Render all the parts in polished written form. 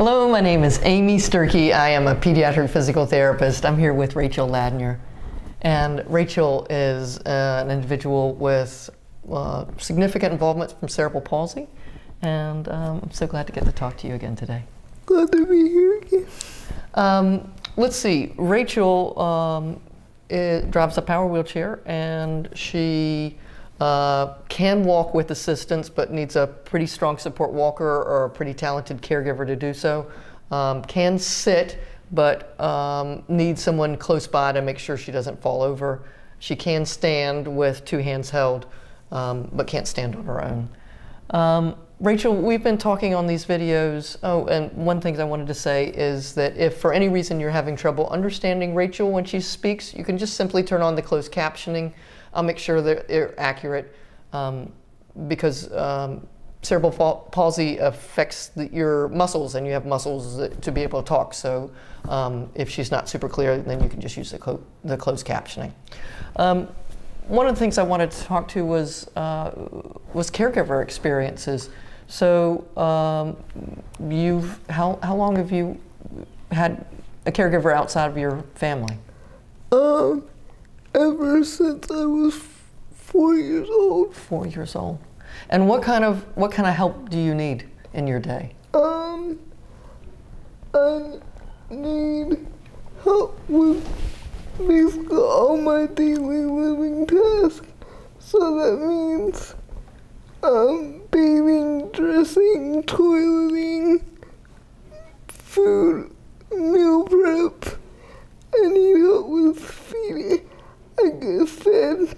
Hello, my name is Amy Sturkey. I am a pediatric physical therapist. I'm here with Rachel Ladner. And Rachel is an individual with significant involvement from cerebral palsy. And I'm so glad to get to talk to you again today. Glad to be here again. Let's see, Rachel drives a power wheelchair, and she can walk with assistance, but needs a pretty strong support walker or a pretty talented caregiver to do so. Can sit, but needs someone close by to make sure she doesn't fall over. She can stand with two hands held, but can't stand on her own. Rachel, we've been talking on these videos. Oh, and one thing I wanted to say is that if for any reason you're having trouble understanding Rachel when she speaks, you can just simply turn on the closed captioning. I'll make sure that they're accurate because cerebral palsy affects your muscles, and you have muscles to be able to talk. So if she's not super clear, then you can just use the closed captioning. One of the things I wanted to talk to was caregiver experiences. So how long have you had a caregiver outside of your family? Ever since I was 4 years old. 4 years old. And what kind of help do you need in your day? I need help with basically all my daily living tasks. So that means bathing, dressing, toileting, food, meal prep. I need help with feeding. I get fed.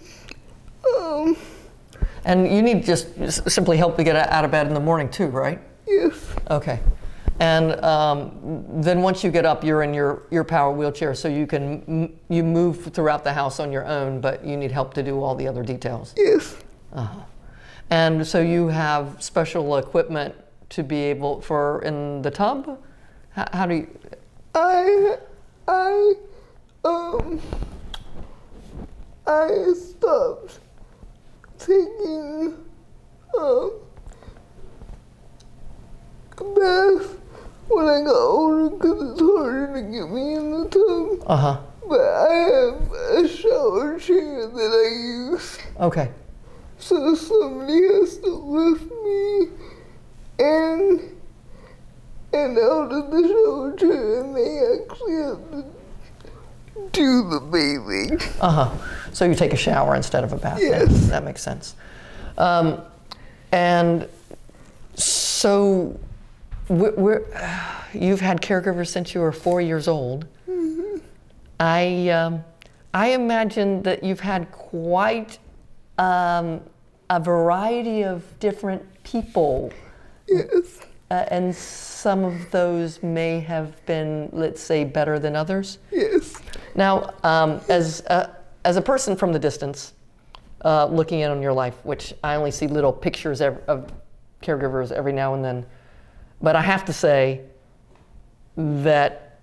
And you need just simply help to get out of bed in the morning too, right? Yes. Okay. And then once you get up, you're in your power wheelchair, so you move throughout the house on your own, but you need help to do all the other details. Yes. And so you have special equipment to be able in the tub? How do you? I stopped taking a bath when I got older because it's harder to get me in the tub. But I have a shower chair that I use. Okay. So somebody has to lift me and out of the shower chair, and they actually have to do the bathing. So you take a shower instead of a bath. Yes. That makes sense. And so you've had caregivers since you were 4 years old. Mm-hmm. I imagine that you've had quite a variety of different people. Yes. And some of those may have been, let's say, better than others. Yes. Now, as a person from the distance, looking in on your life, which I only see little pictures of caregivers every now and then, but I have to say that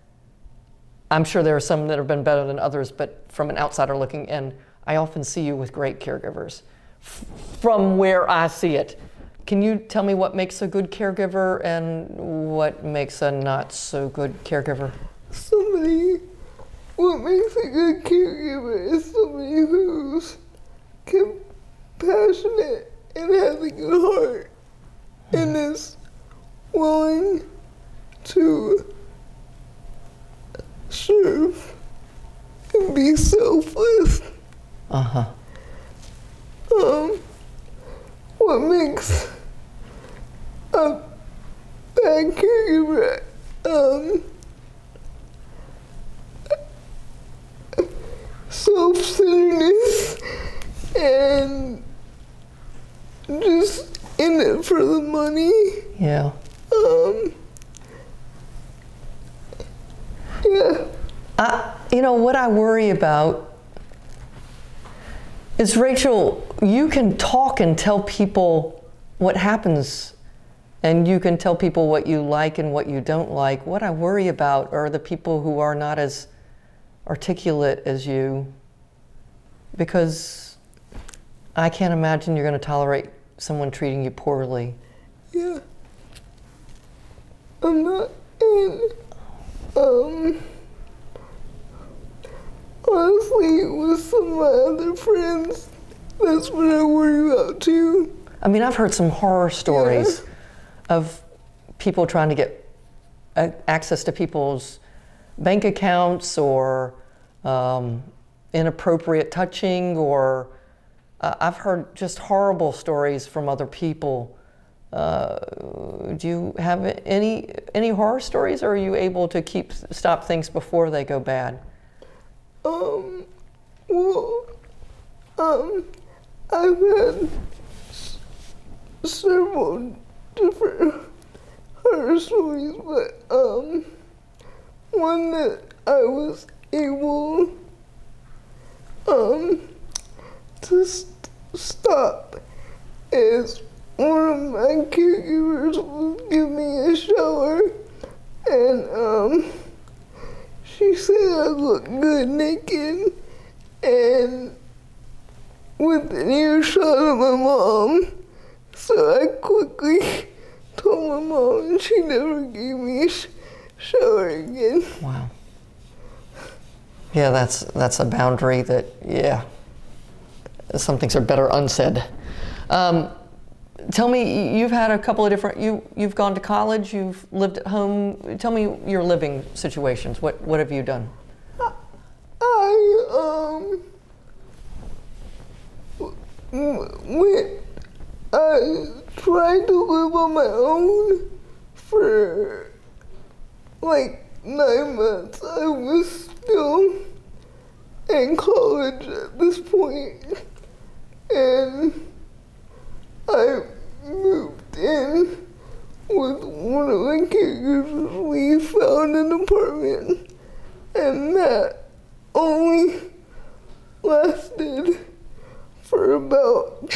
I'm sure there are some that have been better than others, but from an outsider looking in, I often see you with great caregivers from where I see it. Can you tell me what makes a good caregiver and what makes a not so good caregiver? What makes a good caregiver is somebody who's compassionate and has a good heart and is willing to serve and be selfless. What makes a bad caregiver self-centeredness and just in it for the money. Yeah. Yeah. You know, what I worry about is, Rachel, you can talk and tell people what happens, and you can tell people what you like and what you don't like. What I worry about are the people who are not as articulate as you, because I can't imagine you're going to tolerate someone treating you poorly. Yeah. I'm not And, honestly, with some of my other friends, that's what I worry about too. I mean, I've heard some horror stories of people trying to get access to people's bank accounts, or inappropriate touching, or I've heard just horrible stories from other people. Do you have any horror stories, or are you able to stop things before they go bad? Well, I've had several different horror stories, but one that I was able to stop is one of my caregivers was giving me a shower, and she said I looked good naked, and with an earshot of my mom. So I quickly told my mom, and she never gave me a shower again. Wow. Yeah, that's a boundary that, yeah, some things are better unsaid. Tell me, you've had a couple of different, you've gone to college, you've lived at home. Tell me your living situations. What have you done? I tried to live on my own for like 9 months. I was still in college at this point, and I moved in with one of my caregivers. We found an apartment, and that only lasted for about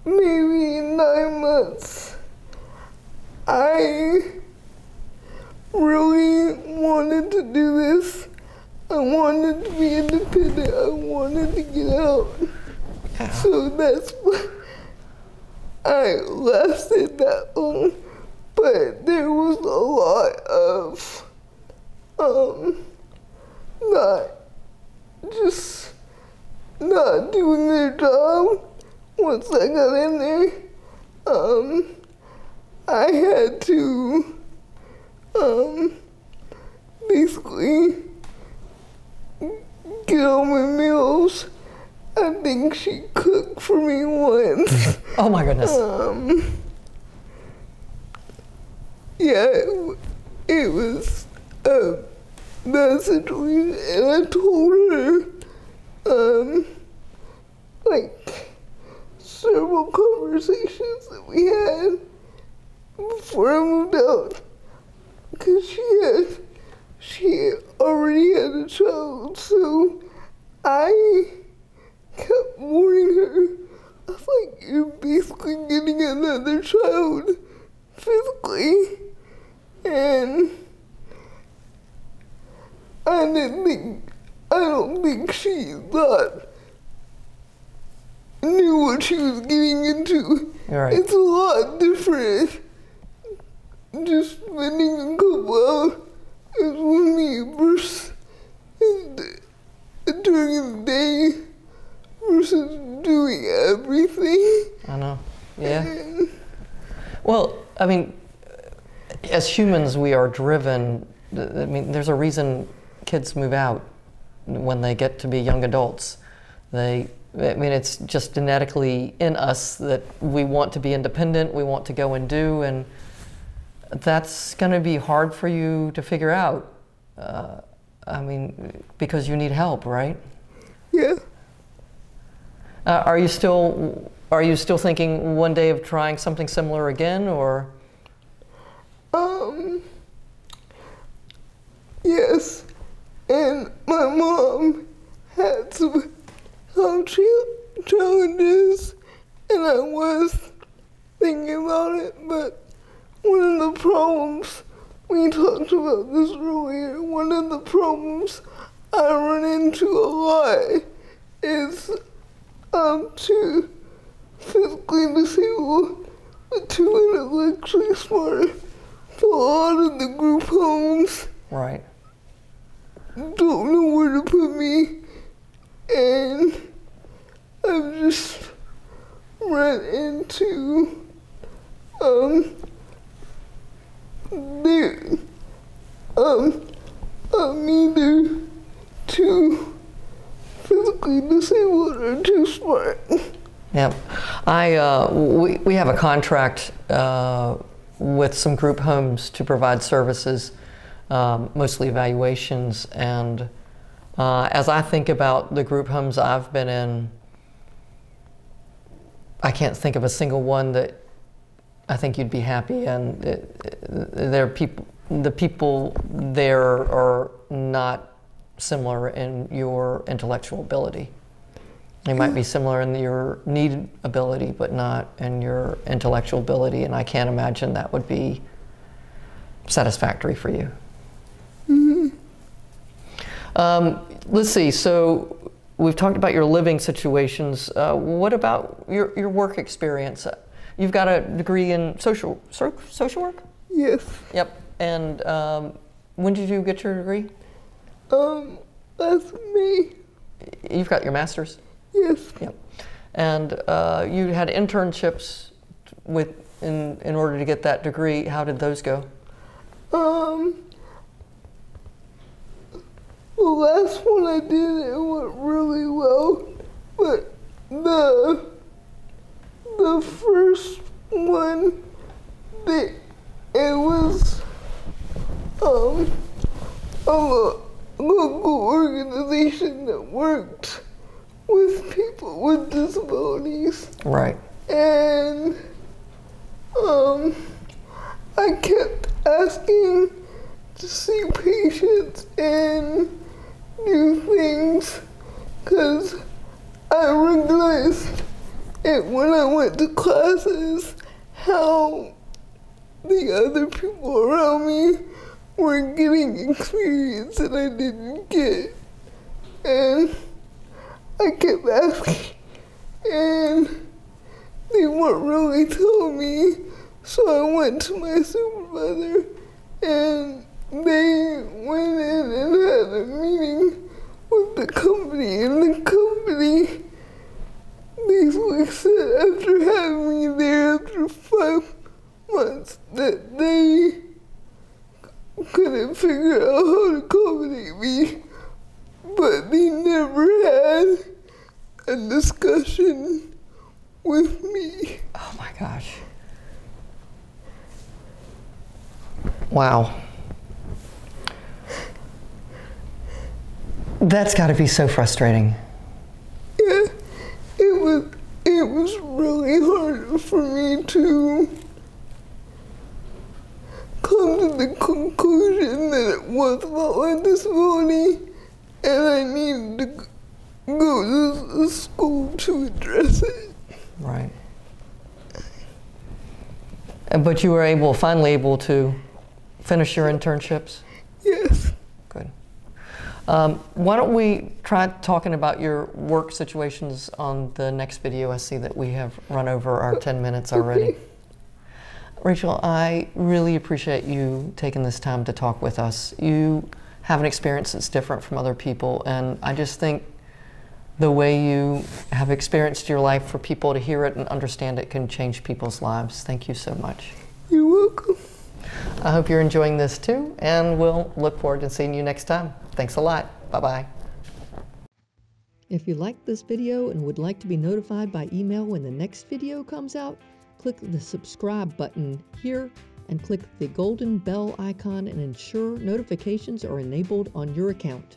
maybe 9 months. I really wanted to do this. I wanted to be independent. I wanted to get out. Yeah. So that's why I lasted that long. But there was a lot of not doing their job. Once I got in there, I had to basically get all my meals. I think she cooked for me once. Oh my goodness. Yeah, it was a bad situation, and I told her, like, several conversations that we had before I moved out, because she already had a child, so I kept warning her. I was like, you're basically getting another child physically, and I don't think she knew what she was getting into. Right. It's a lot different just spending a couple hours with me versus during the day versus doing everything. I know. Yeah. Well, I mean, as humans, we are driven. I mean, there's a reason kids move out when they get to be young adults. I mean, it's just genetically in us that we want to be independent, we want to go and do, and that's going to be hard for you to figure out. I mean, because you need help, right? Yeah. Are you still thinking one day of trying something similar again, or? Yes. And my mom had some health challenges, and I was thinking about it, but one of the problems, we talked about this earlier, one of the problems I run into a lot is two physically disabled, but two intellectually smart for a lot of the group homes Right. don't know where to put me, and I've just run into they're I'm either too physically disabled or too smart. Yep. We have a contract with some group homes to provide services, mostly evaluations. And as I think about the group homes I've been in, I can't think of a single one that I think you'd be happy. And the people there are not similar in your intellectual ability. They might be similar in your need ability, but not in your intellectual ability, and I can't imagine that would be satisfactory for you. Let's see, so we've talked about your living situations. What about your work experience? You've got a degree in social work? Yes. Yep, and when did you get your degree? That's me. You've got your master's? Yes. Yep. And you had internships in order to get that degree. How did those go? The last one I did, it went really well, but the first one, it was a local organization that worked with people with disabilities. Right. And I kept asking to see patients and do things because I realized it when I went to classes how the other people around me were getting experience that I didn't get. And I kept asking, and they weren't really telling me, so I went to my supervisor, and they went in and had a meeting with the company, and the company basically said after having me there after 5 months that they couldn't figure out how to accommodate me, but they never had a discussion with me. Oh my gosh. Wow. That's got to be so frustrating. Yeah, it was really hard for me to come to the conclusion that it was about my disability and I needed to go to the school to address it. Right. But you were finally able to finish your internships? Yes. Good. Why don't we try talking about your work situations on the next video? I see that we have run over our 10 minutes already. Okay. Rachel, I really appreciate you taking this time to talk with us. You have an experience that's different from other people, and I just think the way you have experienced your life, for people to hear it and understand it, can change people's lives. Thank you so much. You're welcome. I hope you're enjoying this too, and we'll look forward to seeing you next time. Thanks a lot. Bye-bye. If you liked this video and would like to be notified by email when the next video comes out, click the subscribe button here and click the golden bell icon and ensure notifications are enabled on your account.